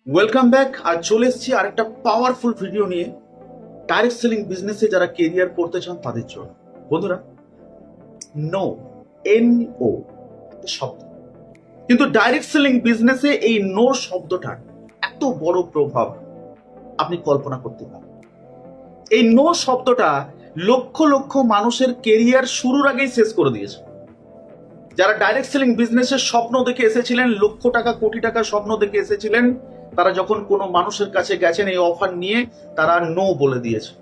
Welcome back. আর চলে এসেছি আরেকটা পাওয়ারফুল ভিডিও নিয়ে ডাইরেক্ট সেলিং বিজনেসে যারা কেরিয়ার করতে চান তাদের জন্য। বন্ধুরা, নো, NO শব্দ, কিন্তু ডাইরেক্ট সেলিং বিজনেসে এই নো শব্দটার এত বড় প্রভাব আপনি কল্পনা করতে পারেন। এই নো শব্দটা লক্ষ লক্ষ মানুষের কেরিয়ার শুরুর আগেই শেষ করে দিয়েছে। যারা ডাইরেক্ট সেলিং বিজনেসের স্বপ্ন দেখে এসেছিলেন, লক্ষ টাকা কোটি টাকা স্বপ্ন দেখে এসেছিলেন, তারা যখন কোনো মানুষের কাছে গেছেন এই অফার নিয়ে, তারা নো বলে দিয়েছে।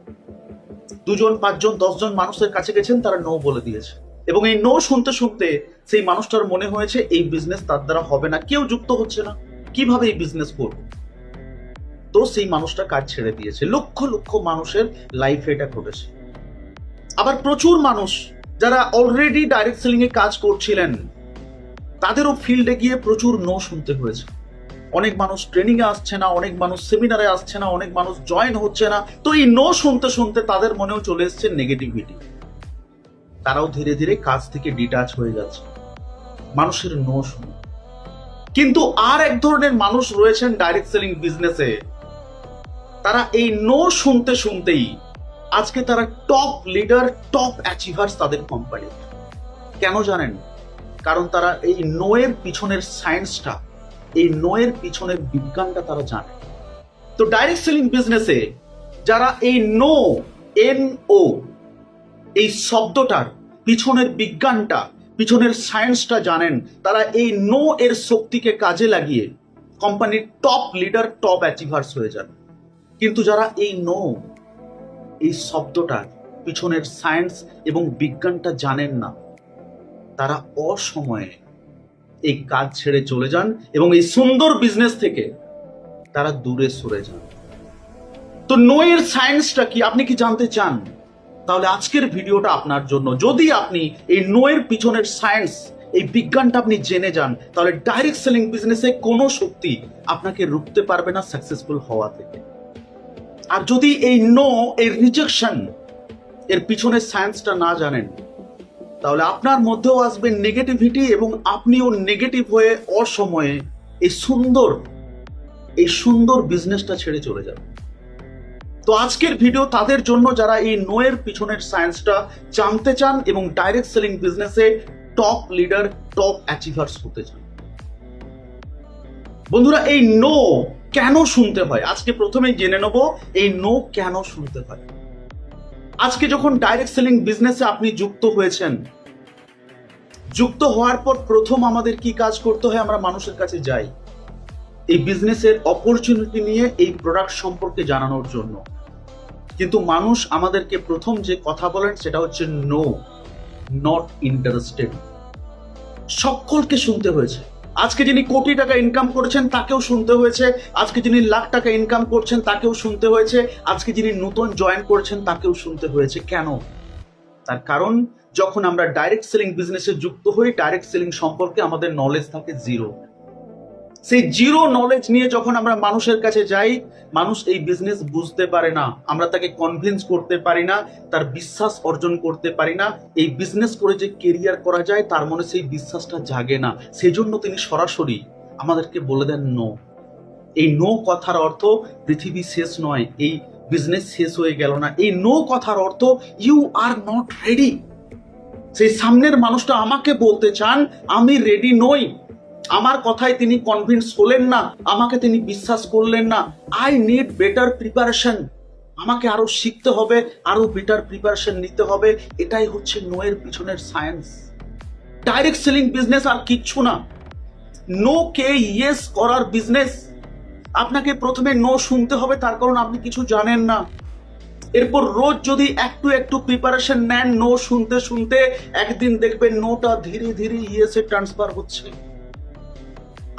2 জন 5 জন 10 জন মানুষের কাছে গেছেন, তারা নো বলে দিয়েছে। এবং এই নো শুনতে শুনতে সেই মানুষটার মনে হয়েছে এই বিজনেস তার দ্বারা হবে না, কেউ যুক্ত হচ্ছে না, কিভাবে এই বিজনেস করবে। তো সেই মানুষটা কাজ ছেড়ে দিয়েছে। লক্ষ লক্ষ মানুষের লাইফে এটা ঘটেছে। আবার প্রচুর মানুষ যারা অলরেডি ডাইরেক্ট সেলিং এ কাজ করছিলেন, তাদেরও ফিল্ডে গিয়ে প্রচুর নো শুনতে হয়েছে। অনেক মানুষ ট্রেনিং এ আসছে না, অনেক মানুষ সেমিনারে আসছে না, অনেক মানুষ জয়েন হচ্ছে না। তো এই নো শুনতে শুনতে তাদের মনেও চলে এসছে নেগেটিভিটি। তারাও ধীরে ধীরে কাজ থেকে ডিটাচ হয়ে যাচ্ছে মানুষের নো শুনে। কিন্তু আর এক ধরনের মানুষ রয়েছেন ডাইরেক্ট সেলিং বিজনেসে, তারা এই নো শুনতে শুনতেই আজকে তারা টপ লিডার, টপ অ্যাচিভার্স তাদের কোম্পানি। কেন জানেন? কারণ তারা এই নো এর পিছনের সায়েন্সটা, এই নো এর পিছনের বিজ্ঞানটা তারা জানে। তো ডাইরেক্ট সেলিং বিজনেসে যারা এই নো, NO এই শব্দটার পিছনের বিজ্ঞানটা, পিছনের সায়েন্সটা জানেন, তারা এই নো এর শক্তিকে কাজে লাগিয়ে কোম্পানির টপ লিডার, টপ অ্যাচিভার্স হয়ে যান। কিন্তু যারা এই নো, এই শব্দটার পিছনের সায়েন্স এবং বিজ্ঞানটা জানেন না, তারা অসময়ে এই কাজ ছেড়ে চলে যান এবং এই সুন্দর বিজনেস থেকে তারা দূরে সরে যান। তো নো এর সায়েন্সটা কি আপনি কি জানতে চান? তাহলে আজকের ভিডিওটা আপনার জন্য। যদি আপনি এই নো এর পিছনের সায়েন্স, এই বিজ্ঞানটা আপনি জেনে যান, তাহলে ডাইরেক্ট সেলিং বিজনেসে কোনো শক্তি আপনাকে রুখতে পারবে না সাকসেসফুল হওয়া থেকে। আর যদি এই নো, এই রিজেকশন এর পিছনের সায়েন্সটা না জানেন, তাহলে আপনার মধ্যেও আসবে নেগেটিভিটি এবং আপনিও নেগেটিভ হয়ে অসময়ে এই সুন্দর বিজনেসটা ছেড়ে চলে যাবেন। তো আজকের ভিডিও তাদের জন্য যারা এই নো এর পিছনের সায়েন্সটা জানতে চান এবং ডাইরেক্ট সেলিং বিজনেসে টপ লিডার, টপ অ্যাচিভার্স হতে চান। বন্ধুরা, এই নো কেন শুনতে হয় আজকে প্রথমেই জেনে নেব। এই নো কেন শুনতে হয়। আজকে যখন ডাইরেক্ট সেলিং বিজনেসে আপনি যুক্ত হয়েছেন, যুক্ত হওয়ার পর প্রথম আমাদের কি কাজ করতে হয়? আমরা মানুষের কাছে যাই এই বিজনেসের অপরচুনিটি নিয়ে, এই প্রোডাক্ট সম্পর্কে জানানোর জন্য। কিন্তু মানুষ আমাদেরকে প্রথম যে কথা বলেন সেটা হচ্ছে নো, নট ইন্টারেস্টেড। সকলকে শুনতে হয়েছে। আজকে যিনি কোটি টাকা ইনকাম করেছেন তাকেও শুনতে হয়েছে, আজকে যিনি লাখ টাকা ইনকাম করছেন তাকেও শুনতে হয়েছে, আজকে যিনি নতুন জয়েন করেছেন তাকেও শুনতে হয়েছে। কেন? তার কারণ যখন আমরা ডাইরেক্ট সেলিং বিজনেসে যুক্ত হই, ডাইরেক্ট সেলিং সম্পর্কে আমাদের নলেজ থাকে জিরো। সেই জিরো নলেজ নিয়ে যখন আমরা মানুষের কাছে যাই, মানুষ এই বিজনেস বুঝতে পারে না, আমরা তাকে কনভিন্স করতে পারি না, তার বিশ্বাস অর্জন করতে পারি না। এই বিজনেস করে যে কেরিয়ার করা যায় তার মনে সেই বিশ্বাসটা জাগে না। সেই জন্য তিনি সরাসরি আমাদেরকে বলে দেন নো। এই নো কথার অর্থ পৃথিবী শেষ নয়, এই বিজনেস শেষ হয়ে গেল না। এই নো কথার অর্থ ইউ আর নট রেডি। সেই সামনের মানুষটা আমাকে বলতে চান আমি রেডি নই, আমার কথায় তিনি কনভিন্স হলেন না, আমাকে তিনি বিশ্বাস করলেন না। আই নিড বেটার প্রিপারেশন, আমাকে আরো শিখতে হবে, আরো বেটার প্রিপারেশন নিতে হবে। এটাই হচ্ছে নো এর পিছনের সায়েন্স। ডাইরেক্ট সেলিং বিজনেস আর কিচ্ছু না, নো কে ইয়েস করার বিজনেস। আপনাকে প্রথমে নো শুনতে হবে, তার কারণ আপনি কিছু জানেন না। এরপর রোজ যদি একটু একটু প্রিপারেশন নেন, নো শুনতে শুনতে একদিন দেখবেন নোটা ধীরে ধীরে ইয়েসে ট্রান্সফার হচ্ছে।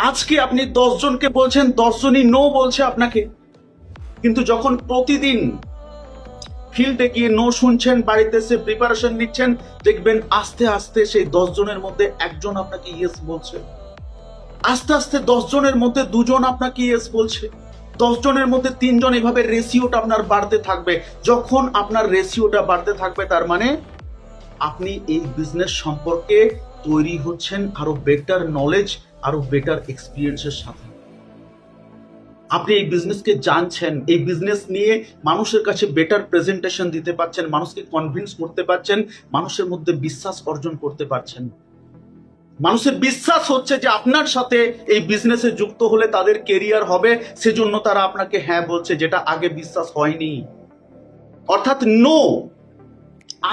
আজকে আপনি 10 জনকে বলছেন, 10 জনই নো বলছে আপনাকে। কিন্তু যখন প্রতিদিন ফিল্ডে গিয়ে নো শুনছেন, বাড়িতে এসে প্রিপারেশন নিচ্ছেন, দেখবেন আস্তে আস্তে সেই 10 জনের মধ্যে একজন আপনাকে ইয়েস বলছে। আস্তে আস্তে 10 জনের মধ্যে 2 জন আপনাকে ইয়েস বলছে। 10 জনের মধ্যে 3 জন, এভাবে রেশিওটা আপনার বাড়তে থাকবে। যখন আপনার রেশিওটা বাড়তে থাকবে, তার মানে আপনি এই বিজনেস সম্পর্কে তৈরি হচ্ছেন আরো বেটার নলেজ, আরো বেটার এক্সপিরিয়েন্সের সাথে। আপনি এই বিজনেসকে জানছেন, এই বিজনেস নিয়ে মানুষের কাছে বেটার প্রেজেন্টেশন দিতে পারছেন, মানুষকে কনভিন্স করতে পারছেন, মানুষের মধ্যে বিশ্বাস অর্জন করতে পারছেন। মানুষের বিশ্বাস হচ্ছে যে আপনার সাথে এই বিজনেসে যুক্ত হলে তাদের কেরিয়ার হবে, সেজন্য তারা আপনাকে হ্যাঁ বলছে, যেটা আগে বিশ্বাস হয়নি। অর্থাৎ নো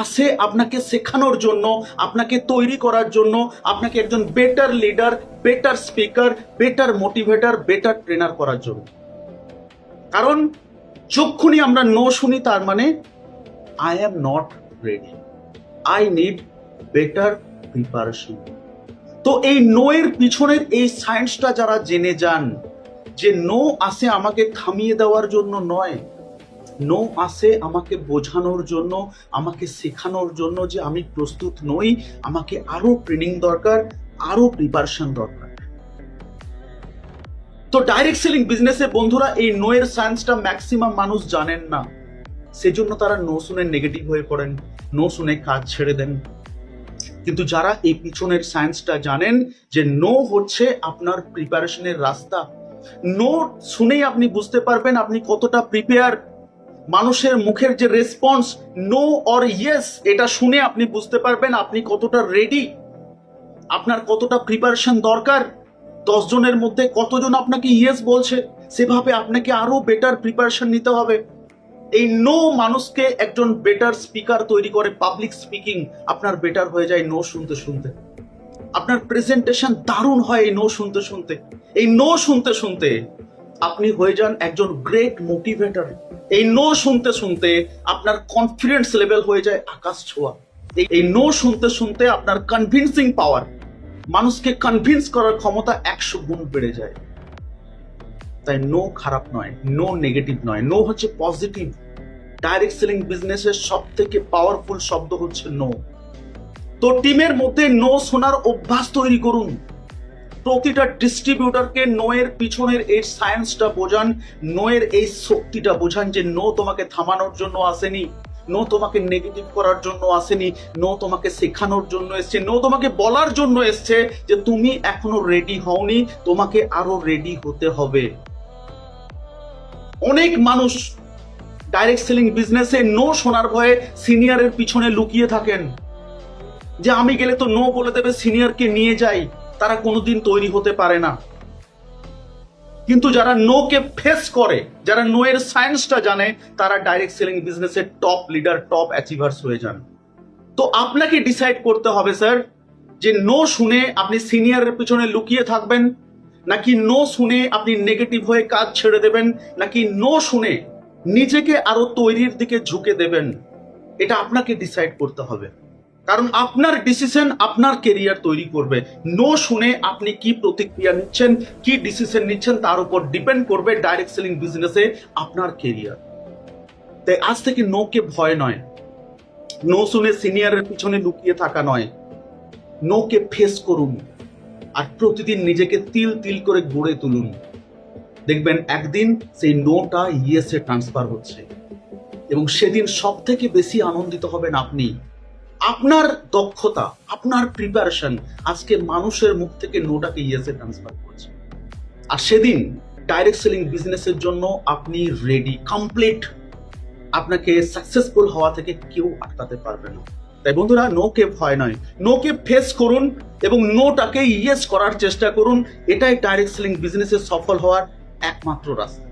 আসে আপনাকে শেখানোর জন্য, আপনাকে তৈরি করার জন্য, আপনাকে একজন better leader, better speaker, better motivator, better trainer করার জন্য। কারণ যখনই আমরা নো শুনি, তার মানে I am not ready, I need better preparation. তো এই নো এর পিছনের এই সায়েন্সটা যারা জেনে যান, যে নো আসে আমাকে থামিয়ে দেওয়ার জন্য নয়, নো আসে আমাকে বোঝানোর জন্য, আমাকে শেখানোর জন্য যে আমি প্রস্তুত নই, আমাকে আরো ট্রেনিং দরকার, আরো প্রিপারেশন দরকার। তো ডাইরেক্ট সেলিং বিজনেসে বন্ধুরা এই নো এর সায়েন্সটা ম্যাক্সিমাম মানুষ জানেন না, সেজন্য তারা নো শুনে নেগেটিভ হয়ে পড়েন, নো শুনে কাজ ছেড়ে দেন। কিন্তু যারা এই পিছনের সায়েন্সটা জানেন যে নো হচ্ছে আপনার প্রিপারেশনের রাস্তা, নো শুনেই আপনি বুঝতে পারবেন আপনি কতটা প্রিপেয়ার। মানুষের মুখের যে রেসপন্স নো অর ইয়েস, এটা শুনে আপনি বুঝতে পারবেন আপনি কতটা রেডি, আপনার কতটা প্রিপারেশন দরকার। 10 জনের মধ্যে কতজন আপনাকে ইয়েস বলছে, সেভাবে আপনাকে আরো বেটার প্রিপারেশন নিতে হবে। এই নো মানুষকে একজন বেটার স্পিকার তৈরি করে, পাবলিক স্পিকিং আপনার বেটার হয়ে যায় নো শুনতে শুনতে, আপনার প্রেজেন্টেশন দারুণ হয় এই নো শুনতে শুনতে। এই নো শুনতে শুনতে আপনি হয়ে যান একজন গ্রেট মোটিভেটর। এই নো শুনতে শুনতে আপনার কনফিডেন্স লেভেল হয়ে যায় আকাশ ছোঁয়া। এই নো শুনতে শুনতে আপনার কনভিন্সিং পাওয়ার, মানুষকে কনভিন্স করার ক্ষমতা 100 গুণ বেড়ে যায়। তাই নো খারাপ নয়, নো নেগেটিভ নয়, নো হচ্ছে পজিটিভ। ডাইরেক্ট সেলিং বিজনেসের সব থেকে পাওয়ারফুল শব্দ হচ্ছে নো। তো টিমের মধ্যে নো শোনার অভ্যাস তৈরি করুন। প্রতিটা ডিস্ট্রিবিউটরকে নো এর পিছনের এই সায়েন্সটা বোঝান, নো এর এই শক্তিটা বোঝান যে নো তোমাকে থামানোর জন্য আসেনি, নো তোমাকে নেগেটিভ করার জন্য আসেনি, নো তোমাকে শেখানোর জন্য এসছে, নো তোমাকে বলার জন্য এসছে যে তুমি এখনো রেডি হওনি, তোমাকে আরো রেডি হতে হবে। অনেক মানুষ ডাইরেক্ট সেলিং বিজনেসে নো শোনার ভয়ে সিনিয়রের পিছনে লুকিয়ে থাকেন, যে আমি গেলে তো নো বলে দেবে, সিনিয়রকে নিয়ে যাই, তারা কোনোদিন তৈরি হতে পারে না। কিন্তু যারা নো কে ফেস করে, যারা নো এর সায়েন্সটা জানে, তারা ডাইরেক্ট সেলিং বিজনেসের টপ লিডার, টপ অ্যাচিভার্স হয়ে যান। তো আপনাকে ডিসাইড করতে হবে স্যার, যে নো শুনে আপনি সিনিয়রের পিছনে লুকিয়ে থাকবেন, নাকি নো শুনে আপনি নেগেটিভ হয়ে কাজ ছেড়ে দেবেন, নাকি নো শুনে নিজেকে আরো তৈরির দিকে ঝুঁকে দেবেন। এটা আপনাকে ডিসাইড করতে হবে, কারণ আপনার ডিসিশন আপনার কেরিয়ার তৈরি করবে। নো শুনে আপনি কি প্রতিক্রিয়া নিচ্ছেন, কি ডিসিশন নিচ্ছেন, তার উপর ডিপেন্ড করবে ডাইরেক্ট সেলিং বিজনেসে আপনার কেরিয়ার। তাই আজ থেকে নো কে ভয় নয়, নো শুনে সিনিয়রের পিছনে লুকিয়ে থাকা নয়, নো কে ফেস করুন আর প্রতিদিন নিজেকে তিল তিল করে গড়ে তুলুন। দেখবেন একদিন সেই নোটা ইয়েসে ট্রান্সফার হচ্ছে, এবং সেদিন সব থেকে বেশি আনন্দিত হবেন আপনি। আপনার দক্ষতা, আপনার প্রিপারেশন আজকে মানুষের মুখ থেকে নোটাকে ইয়েসে ট্রান্সফার করছে, আর সেদিন ডাইরেক্ট সেলিং বিজনেসের জন্য আপনি রেডি, কমপ্লিট। আপনাকে সাকসেসফুল হওয়া থেকে কেউ আটকাতে পারবে না। তাই বন্ধুরা, নো কে ভয় নয়, নো কে ফেস করুন এবং নোটাকে ইয়েস করার চেষ্টা করুন। এটাই ডাইরেক্ট সেলিং বিজনেসে সফল হওয়ার একমাত্র রাস্তা।